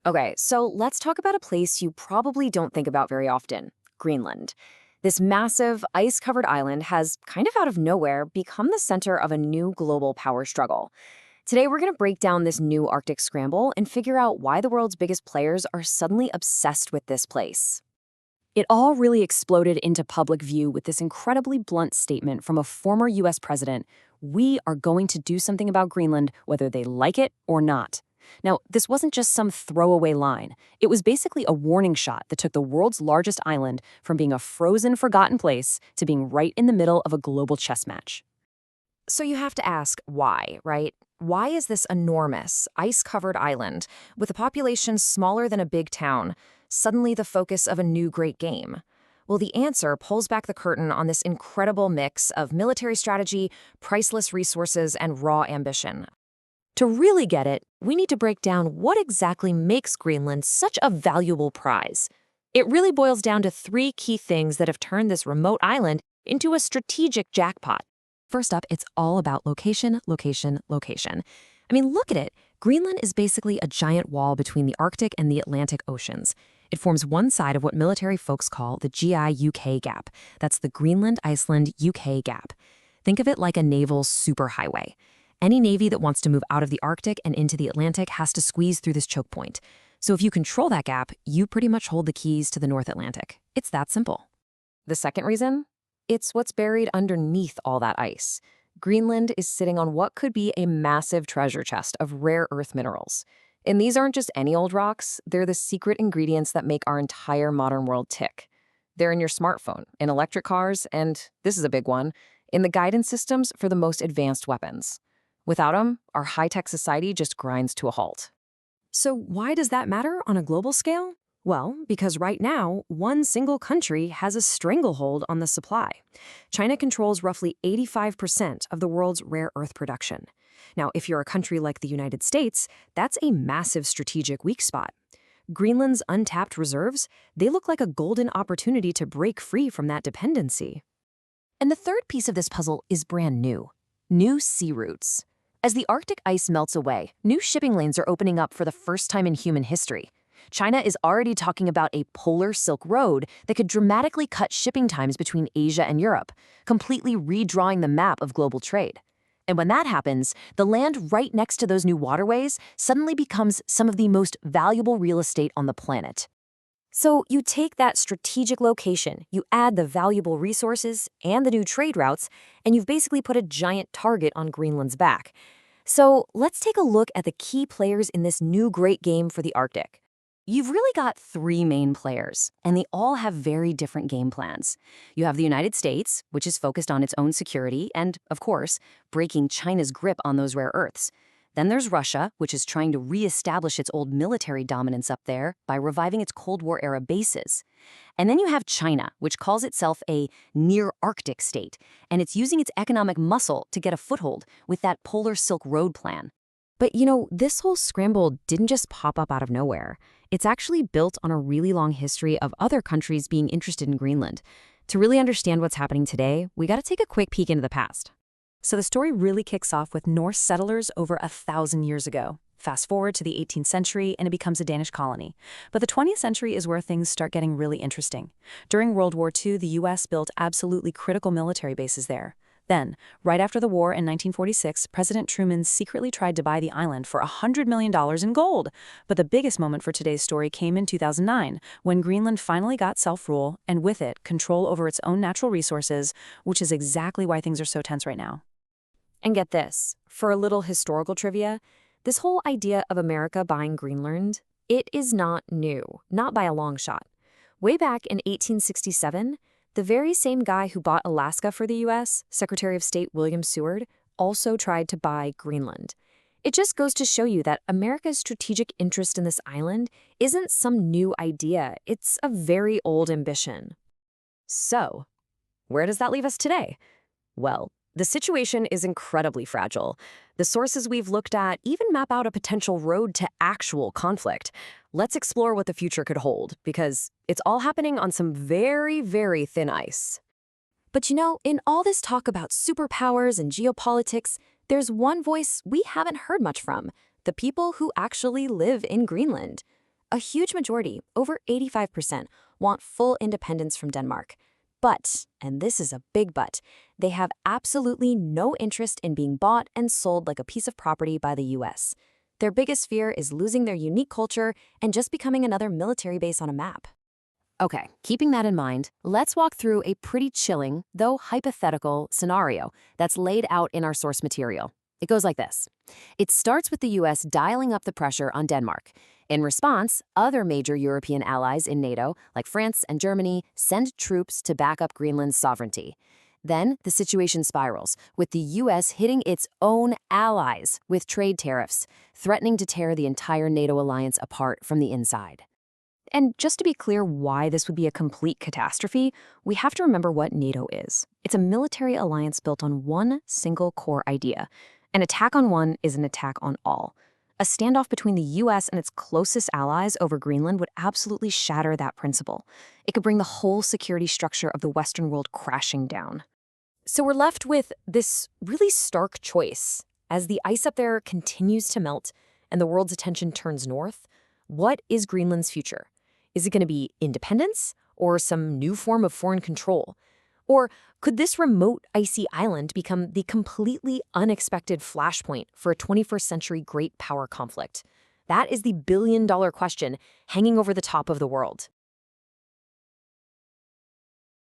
Okay, so let's talk about a place you probably don't think about very often, Greenland. This massive, ice-covered island has, kind of out of nowhere, become the center of a new global power struggle. Today, we're going to break down this new Arctic scramble and figure out why the world's biggest players are suddenly obsessed with this place. It all really exploded into public view with this incredibly blunt statement from a former US president: "We are going to do something about Greenland, whether they like it or not." Now, this wasn't just some throwaway line. It was basically a warning shot that took the world's largest island from being a frozen, forgotten place to being right in the middle of a global chess match. So you have to ask why, right? Why is this enormous, ice-covered island, with a population smaller than a big town, suddenly the focus of a new great game? Well, the answer pulls back the curtain on this incredible mix of military strategy, priceless resources, and raw ambition. To really get it, we need to break down what exactly makes Greenland such a valuable prize. It really boils down to three key things that have turned this remote island into a strategic jackpot. First up, it's all about location, location, location. I mean, look at it. Greenland is basically a giant wall between the Arctic and the Atlantic Oceans. It forms one side of what military folks call the GI-UK gap. That's the Greenland-Iceland-UK gap. Think of it like a naval superhighway. Any navy that wants to move out of the Arctic and into the Atlantic has to squeeze through this choke point. So if you control that gap, you pretty much hold the keys to the North Atlantic. It's that simple. The second reason? It's what's buried underneath all that ice. Greenland is sitting on what could be a massive treasure chest of rare earth minerals. And these aren't just any old rocks, they're the secret ingredients that make our entire modern world tick. They're in your smartphone, in electric cars, and, this is a big one, in the guidance systems for the most advanced weapons. Without them, our high-tech society just grinds to a halt. So why does that matter on a global scale? Well, because right now, one single country has a stranglehold on the supply. China controls roughly 85% of the world's rare earth production. Now, if you're a country like the United States, that's a massive strategic weak spot. Greenland's untapped reserves, they look like a golden opportunity to break free from that dependency. And the third piece of this puzzle is brand new. New sea routes. As the Arctic ice melts away, new shipping lanes are opening up for the first time in human history. China is already talking about a polar Silk Road that could dramatically cut shipping times between Asia and Europe, completely redrawing the map of global trade. And when that happens, the land right next to those new waterways suddenly becomes some of the most valuable real estate on the planet. So you take that strategic location, you add the valuable resources and the new trade routes, and you've basically put a giant target on Greenland's back. So let's take a look at the key players in this new great game for the Arctic. You've really got three main players, and they all have very different game plans. You have the United States, which is focused on its own security and, of course, breaking China's grip on those rare earths. Then there's Russia, which is trying to reestablish its old military dominance up there by reviving its Cold War-era bases. And then you have China, which calls itself a near-Arctic state, and it's using its economic muscle to get a foothold with that Polar Silk Road plan. But this whole scramble didn't just pop up out of nowhere. It's actually built on a really long history of other countries being interested in Greenland. To really understand what's happening today, we gotta take a quick peek into the past. So the story really kicks off with Norse settlers over 1,000 years ago. Fast forward to the 18th century, and it becomes a Danish colony. But the 20th century is where things start getting really interesting. During World War II, the US built absolutely critical military bases there. Then, right after the war in 1946, President Truman secretly tried to buy the island for $100 million in gold. But the biggest moment for today's story came in 2009, when Greenland finally got self-rule, and with it, control over its own natural resources, which is exactly why things are so tense right now. And get this, for a little historical trivia, this whole idea of America buying Greenland, it is not new, not by a long shot. Way back in 1867, the very same guy who bought Alaska for the US, Secretary of State William Seward, also tried to buy Greenland. It just goes to show you that America's strategic interest in this island isn't some new idea, it's a very old ambition. So, where does that leave us today? Well, the situation is incredibly fragile. The sources we've looked at even map out a potential road to actual conflict. Let's explore what the future could hold, because it's all happening on some very, very thin ice. But in all this talk about superpowers and geopolitics, there's one voice we haven't heard much from: the people who actually live in Greenland. A huge majority, over 85%, want full independence from Denmark. But, and this is a big but, they have absolutely no interest in being bought and sold like a piece of property by the US. Their biggest fear is losing their unique culture and just becoming another military base on a map. Okay, keeping that in mind, let's walk through a pretty chilling, though hypothetical, scenario that's laid out in our source material. It goes like this. It starts with the US dialing up the pressure on Denmark. In response, other major European allies in NATO, like France and Germany, send troops to back up Greenland's sovereignty. Then the situation spirals, with the US hitting its own allies with trade tariffs, threatening to tear the entire NATO alliance apart from the inside. And just to be clear why this would be a complete catastrophe, we have to remember what NATO is. It's a military alliance built on one single core idea. An attack on one is an attack on all. A standoff between the US and its closest allies over Greenland would absolutely shatter that principle. It could bring the whole security structure of the Western world crashing down. So we're left with this really stark choice. As the ice up there continues to melt and the world's attention turns north, what is Greenland's future? Is it going to be independence or some new form of foreign control? Or could this remote, icy island become the completely unexpected flashpoint for a 21st century great power conflict? That is the billion-dollar question hanging over the top of the world.